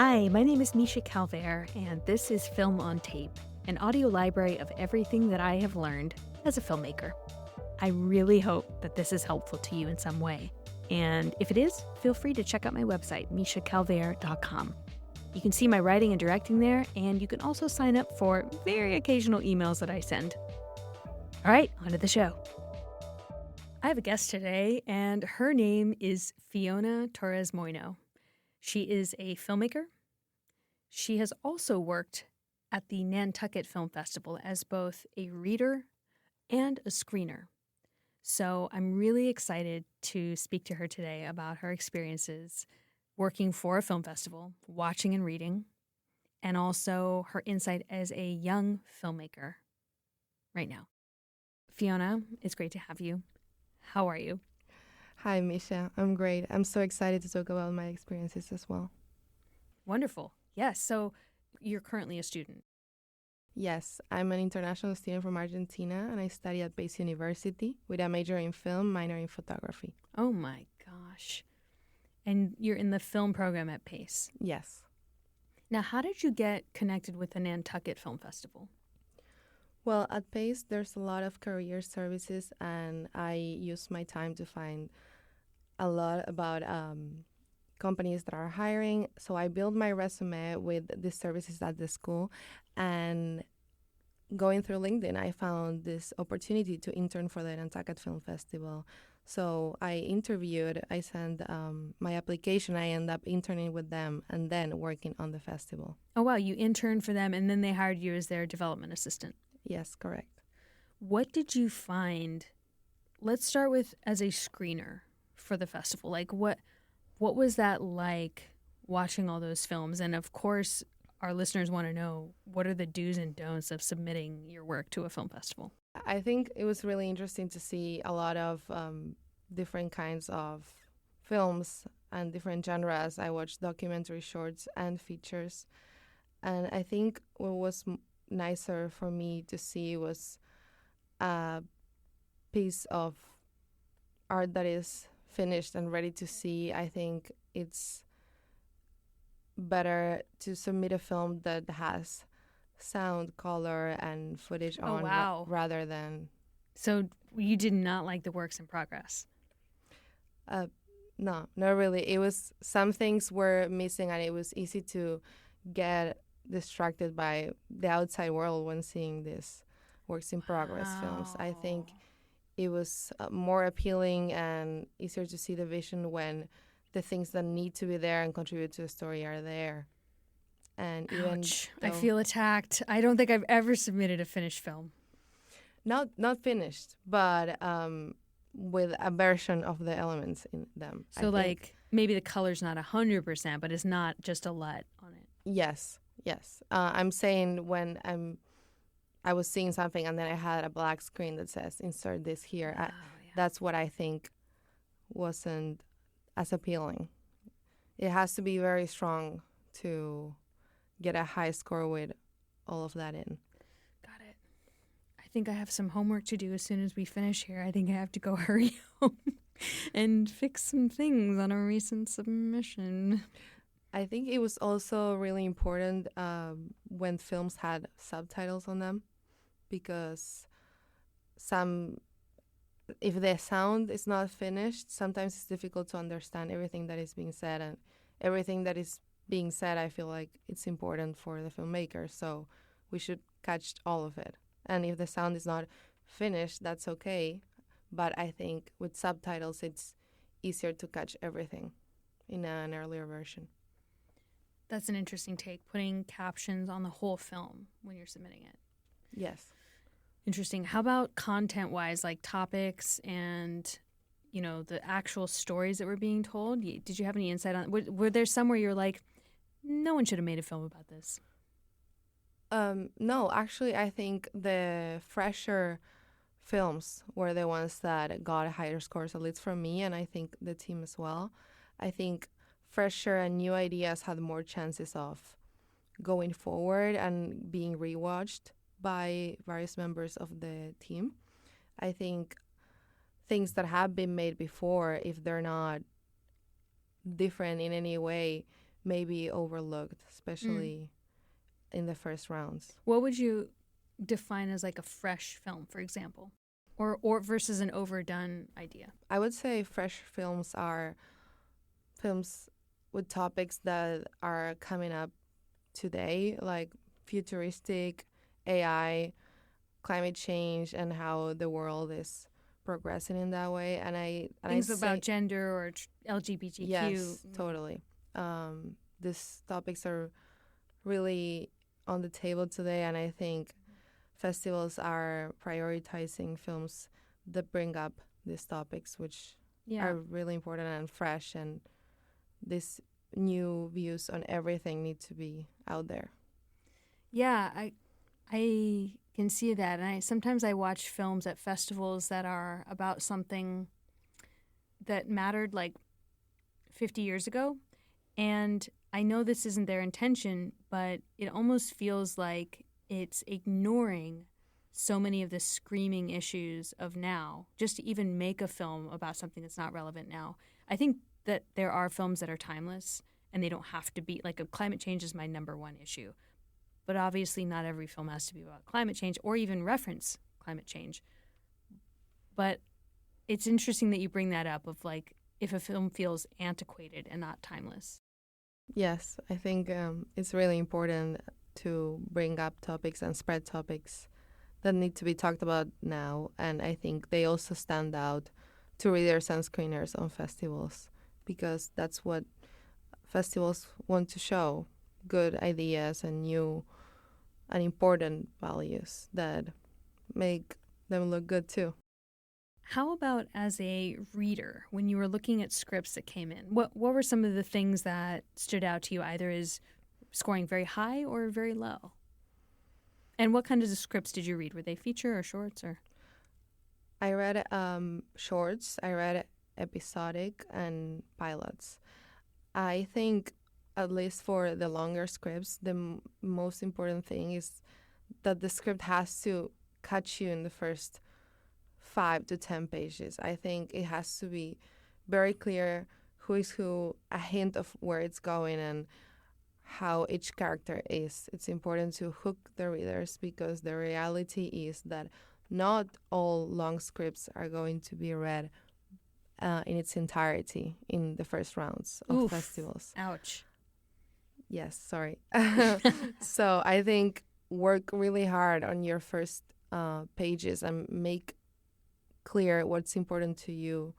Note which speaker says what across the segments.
Speaker 1: Hi, my name is Misha Calvert, and this is Film on Tape, an audio library of everything that I have learned as a filmmaker. I really hope that this is helpful to you in some way. And if it is, feel free to check out my website, mishacalvert.com. You can see my writing and directing there, and you can also sign up for very occasional emails that I send. All right, on to the show. I have a guest today, and her name is Fiona Torres Moino. She is a filmmaker. She has also worked at the Nantucket Film Festival as both a reader and a screener. So I'm really excited to speak to her today about her experiences working for a film festival, watching and reading, and also her insight as a young filmmaker right now. Fiona, it's great to have you. How are you?
Speaker 2: Hi, Misha. I'm great. I'm so excited to talk about my experiences as well.
Speaker 1: Wonderful. Yes. So you're currently a student.
Speaker 2: Yes, I'm an international student from Argentina, and I study at Pace University with a major in film, minor in photography.
Speaker 1: Oh my gosh. And you're in the film program at Pace.
Speaker 2: Yes.
Speaker 1: Now, how did you get connected with the Nantucket Film Festival?
Speaker 2: Well, at Pace, there's a lot of career services, and I use my time to find a lot about companies that are hiring. So I build my resume with the services at the school, and going through LinkedIn, I found this opportunity to intern for the Nantucket Film Festival. So I interviewed, I sent my application, I ended up interning with them and then working on the festival.
Speaker 1: Oh, wow. You interned for them and then they hired you as their development assistant.
Speaker 2: Yes, correct.
Speaker 1: What did you find? Let's start with as a screener for the festival. Like, what was that like watching all those films? And of course, our listeners want to know, what are the do's and don'ts of submitting your work to a film festival?
Speaker 2: I think it was really interesting to see a lot of different kinds of films and different genres. I watched documentary shorts and features. And I think what was nicer for me to see was a piece of art that is finished and ready to see. I think it's better to submit a film that has sound, color, and footage on
Speaker 1: wow.
Speaker 2: rather than...
Speaker 1: So you did not like the works in progress?
Speaker 2: No, not really. It was, some things were missing, and it was easy to get distracted by the outside world when seeing these works in progress films. I think it was more appealing and easier to see the vision when the things that need to be there and contribute to the story are there. And
Speaker 1: Ouch.
Speaker 2: Even
Speaker 1: I feel attacked. I don't think I've ever submitted a finished film.
Speaker 2: not finished, but with a version of the elements in them.
Speaker 1: So like maybe the color's not 100%, but it's not just a LUT on it.
Speaker 2: Yes. I'm saying when I was seeing something and then I had a black screen that says insert this here.
Speaker 1: Yeah.
Speaker 2: That's what I think wasn't as appealing. It has to be very strong to get a high score with all of that in.
Speaker 1: Got it. I think I have some homework to do as soon as we finish here. I think I have to go hurry home and fix some things on a recent submission.
Speaker 2: I think it was also really important when films had subtitles on them, because if the sound is not finished, sometimes it's difficult to understand everything that is being said, and everything that is being said, I feel like it's important for the filmmaker, so we should catch all of it. And if the sound is not finished, that's okay, but I think with subtitles, it's easier to catch everything in an earlier version.
Speaker 1: That's an interesting take, putting captions on the whole film when you're submitting it.
Speaker 2: Yes.
Speaker 1: Interesting. How about content-wise, like topics and, the actual stories that were being told? Did you have any insight on? Were there some where you're like, no one should have made a film about this?
Speaker 2: No, actually, I think the fresher films were the ones that got higher scores, at least from me, and I think the team as well. I think fresher and new ideas had more chances of going forward and being rewatched by various members of the team. I think things that have been made before, if they're not different in any way, maybe overlooked, especially in the first rounds.
Speaker 1: What would you define as like a fresh film, for example, or versus an overdone idea?
Speaker 2: I would say fresh films are films with topics that are coming up today, like futuristic AI, climate change, and how the world is progressing in that way. And
Speaker 1: Things about gender or LGBTQ.
Speaker 2: Yes, totally. These topics are really on the table today, and I think festivals are prioritizing films that bring up these topics, which are really important and fresh, and these new views on everything need to be out there.
Speaker 1: Yeah, I can see that, and sometimes I watch films at festivals that are about something that mattered like 50 years ago, and I know this isn't their intention, but it almost feels like it's ignoring so many of the screaming issues of now, just to even make a film about something that's not relevant now. I think that there are films that are timeless, and they don't have to be, like, climate change is my number one issue. But obviously not every film has to be about climate change or even reference climate change. But it's interesting that you bring that up of, like, if a film feels antiquated and not timeless.
Speaker 2: Yes, I think it's really important to bring up topics and spread topics that need to be talked about now. And I think they also stand out to readers and screeners on festivals, because that's what festivals want to show, good ideas and new and important values that make them look good too.
Speaker 1: How about as a reader, when you were looking at scripts that came in, what were some of the things that stood out to you, either as scoring very high or very low? And what kinds of scripts did you read? Were they feature or shorts? Or
Speaker 2: I read shorts, I read episodic and pilots. I think, at least for the longer scripts, the most important thing is that the script has to catch you in the first 5 to 10 pages. I think it has to be very clear who is who, a hint of where it's going and how each character is. It's important to hook the readers, because the reality is that not all long scripts are going to be read in its entirety in the first rounds of festivals.
Speaker 1: Ouch.
Speaker 2: Yes, sorry. So I think work really hard on your first pages and make clear what's important to you,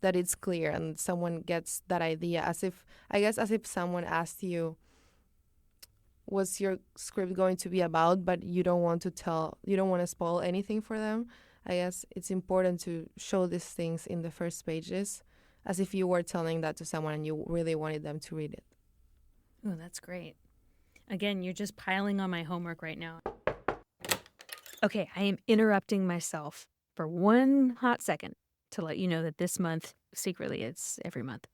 Speaker 2: that it's clear and someone gets that idea, as if someone asked you, what's your script going to be about, but you don't want to spoil anything for them. I guess it's important to show these things in the first pages, as if you were telling that to someone and you really wanted them to read it.
Speaker 1: Oh, that's great. Again, you're just piling on my homework right now. Okay, I am interrupting myself for one hot second to let you know that this month, secretly it's every month,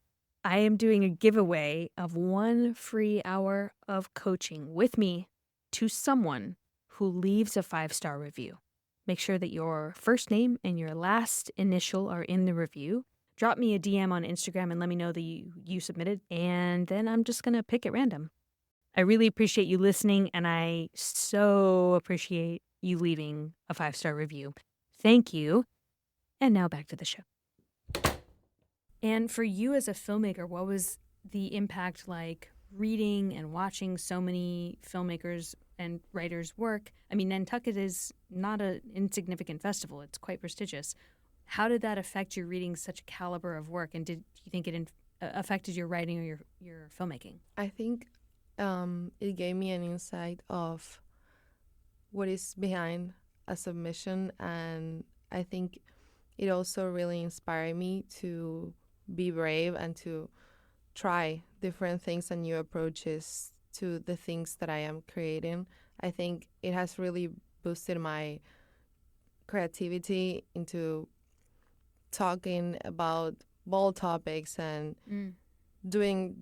Speaker 1: I am doing a giveaway of 1 free hour of coaching with me to someone who leaves a 5-star review. Make sure that your first name and your last initial are in the review. Drop me a DM on Instagram and let me know that you submitted, and then I'm just going to pick at random. I really appreciate you listening, and I so appreciate you leaving a 5-star review. Thank you. And now back to the show. And for you as a filmmaker, what was the impact like reading and watching so many filmmakers and writers work? I mean, Nantucket is not an insignificant festival. It's quite prestigious. How did that affect your reading such a caliber of work? And did you think it affected your writing or your filmmaking?
Speaker 2: I think it gave me an insight of what is behind a submission, and I think it also really inspired me to be brave and to try different things and new approaches to the things that I am creating. I think it has really boosted my creativity into talking about bold topics and doing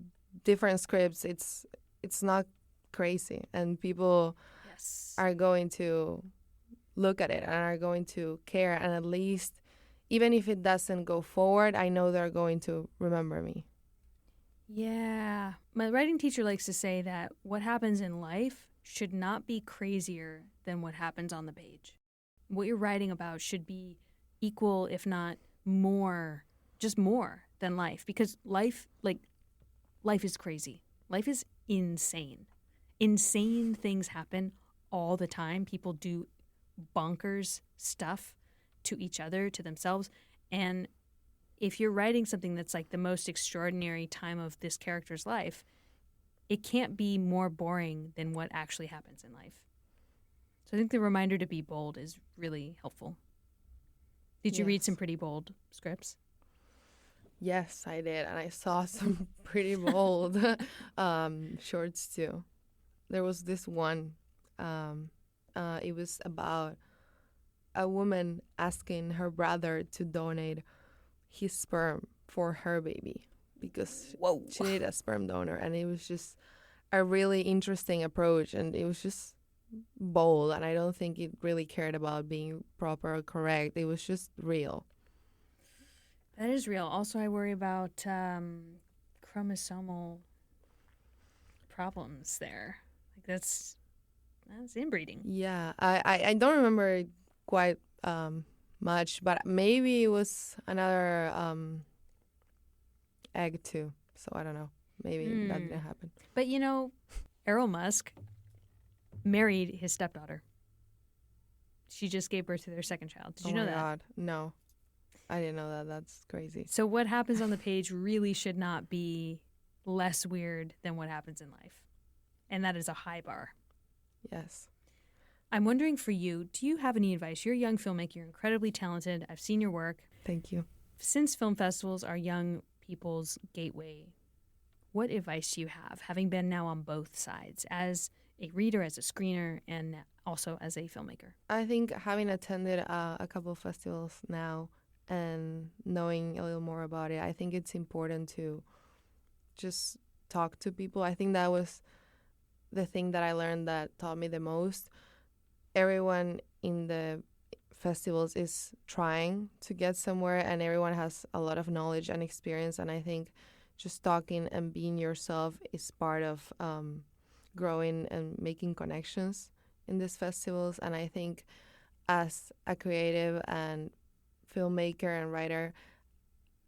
Speaker 2: different scripts. It's not crazy, and people are going to look at it and are going to care, and at least even if it doesn't go forward, I know they're going to remember me.
Speaker 1: Yeah. My writing teacher likes to say that what happens in life should not be crazier than what happens on the page. What you're writing about should be equal, if not more, just more than life. Because life is crazy. Life is insane. Insane things happen all the time. People do bonkers stuff to each other, to themselves. And if you're writing something that's like the most extraordinary time of this character's life, it can't be more boring than what actually happens in life. So I think the reminder to be bold is really helpful. Did you read some pretty bold scripts?
Speaker 2: Yes, I did. And I saw some pretty bold shorts too. There was this one. It was about a woman asking her brother to donate his sperm for her baby because she needed a sperm donor. And it was just a really interesting approach. And it was just bold. And I don't think it really cared about being proper or correct. It was just real.
Speaker 1: That is real. Also, I worry about chromosomal problems there. Like that's inbreeding.
Speaker 2: Yeah, I don't remember quite much, but maybe it was another egg too. So I don't know. Maybe that didn't happen.
Speaker 1: But you know, Errol Musk married his stepdaughter. She just gave birth to their second child. Did you know that? Oh my God,
Speaker 2: no. I didn't know that. That's crazy.
Speaker 1: So what happens on the page really should not be less weird than what happens in life. And that is a high bar.
Speaker 2: Yes.
Speaker 1: I'm wondering for you, do you have any advice? You're a young filmmaker. You're incredibly talented. I've seen your work.
Speaker 2: Thank you.
Speaker 1: Since film festivals are young people's gateway, what advice do you have, having been now on both sides, as a reader, as a screener, and also as a filmmaker?
Speaker 2: I think having attended a couple of festivals now and knowing a little more about it, I think it's important to just talk to people. I think that was the thing that I learned that taught me the most. Everyone in the festivals is trying to get somewhere, and everyone has a lot of knowledge and experience. And I think just talking and being yourself is part of growing and making connections in these festivals. And I think as a creative and filmmaker and writer,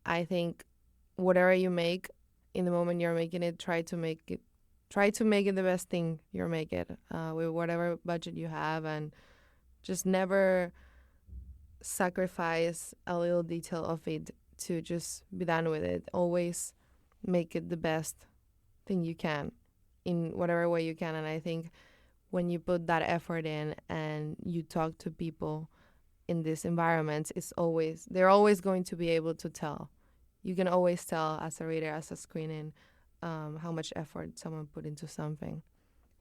Speaker 2: I think whatever you make in the moment you're making it, try to make it the best thing you make it with whatever budget you have, and just never sacrifice a little detail of it to just be done with it. Always make it the best thing you can in whatever way you can. And I think when you put that effort in and you talk to people in these environments, they're always going to be able to tell. You can always tell as a reader, as a screening, how much effort someone put into something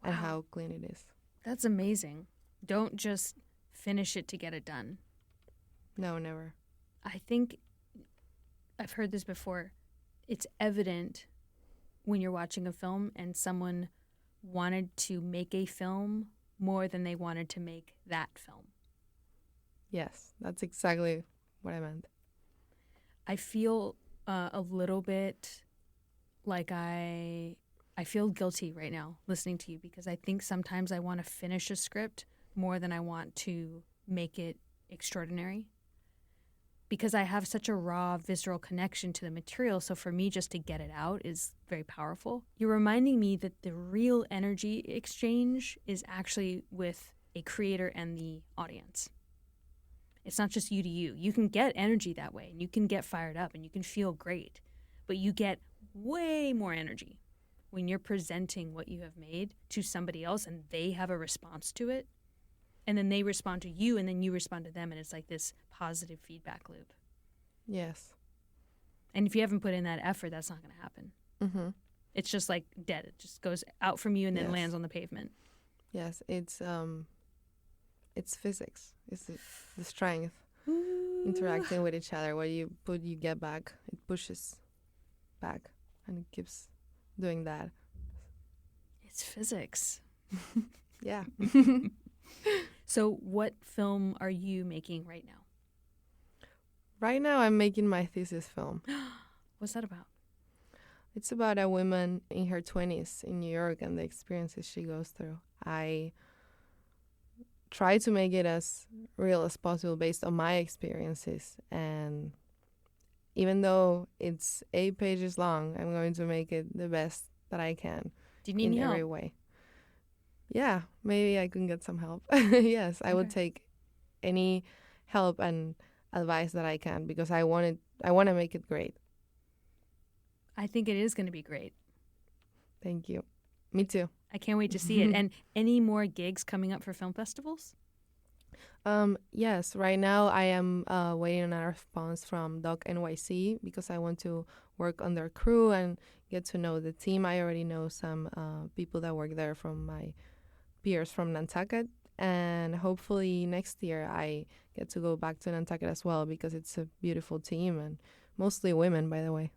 Speaker 2: and how clean it is.
Speaker 1: That's amazing. Don't just finish it to get it done.
Speaker 2: No, never.
Speaker 1: I think I've heard this before. It's evident when you're watching a film and someone wanted to make a film more than they wanted to make that film.
Speaker 2: Yes, that's exactly what I meant.
Speaker 1: I feel a little bit like I feel guilty right now listening to you, because I think sometimes I want to finish a script more than I want to make it extraordinary, because I have such a raw, visceral connection to the material. So for me, just to get it out is very powerful. You're reminding me that the real energy exchange is actually with a creator and the audience. It's not just you to you. You can get energy that way, and you can get fired up, and you can feel great. But you get way more energy when you're presenting what you have made to somebody else, and they have a response to it. And then they respond to you, and then you respond to them, and it's like this positive feedback loop.
Speaker 2: Yes.
Speaker 1: And if you haven't put in that effort, that's not going to happen.
Speaker 2: Mm-hmm.
Speaker 1: It's just like dead. It just goes out from you and then lands on the pavement.
Speaker 2: Yes, it's physics. It's the strength interacting with each other. What you put, you get back. It pushes back, and it keeps doing that.
Speaker 1: It's physics.
Speaker 2: Yeah.
Speaker 1: So what film are you making right now?
Speaker 2: Right now, I'm making my thesis film.
Speaker 1: What's that about?
Speaker 2: It's about a woman in her 20s in New York and the experiences she goes through. I try to make it as real as possible based on my experiences. And even though it's 8 pages long, I'm going to make it the best that I can.
Speaker 1: Do you need
Speaker 2: in
Speaker 1: any
Speaker 2: every
Speaker 1: help?
Speaker 2: way. Yeah, maybe I can get some help. Yes, I would
Speaker 1: Okay.
Speaker 2: take any help and advice that I can because I want to make it great.
Speaker 1: I think it is going to be great.
Speaker 2: Thank you. Me too.
Speaker 1: I can't wait to see it. And any more gigs coming up for film festivals?
Speaker 2: Yes, right now I am waiting on a response from Doc NYC because I want to work on their crew and get to know the team. I already know some people that work there from my peers from Nantucket, and hopefully next year I get to go back to Nantucket as well because it's a beautiful team and mostly women, by the way.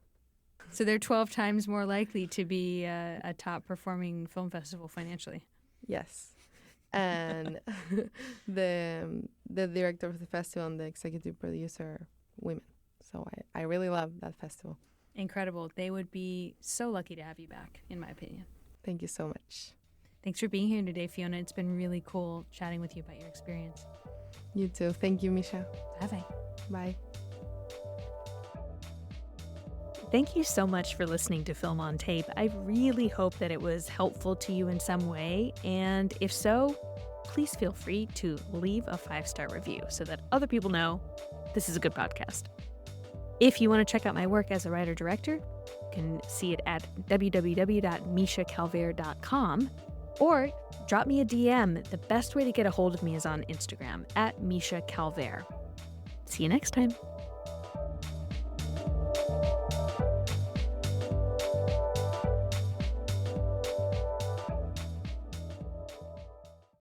Speaker 1: So they're 12 times more likely to be a top performing film festival financially.
Speaker 2: Yes. And the director of the festival and the executive producer are women. So I really love that festival.
Speaker 1: Incredible. They would be so lucky to have you back, in my opinion.
Speaker 2: Thank you so much.
Speaker 1: Thanks for being here today, Fiona. It's been really cool chatting with you about your experience.
Speaker 2: You too. Thank you, Misha.
Speaker 1: Bye-bye.
Speaker 2: Bye.
Speaker 1: Thank you so much for listening to Film on Tape. I really hope that it was helpful to you in some way. And if so, please feel free to leave a 5-star review so that other people know this is a good podcast. If you want to check out my work as a writer-director, you can see it at www.mishacalvert.com or drop me a DM. The best way to get a hold of me is on Instagram at Misha Calvert. See you next time.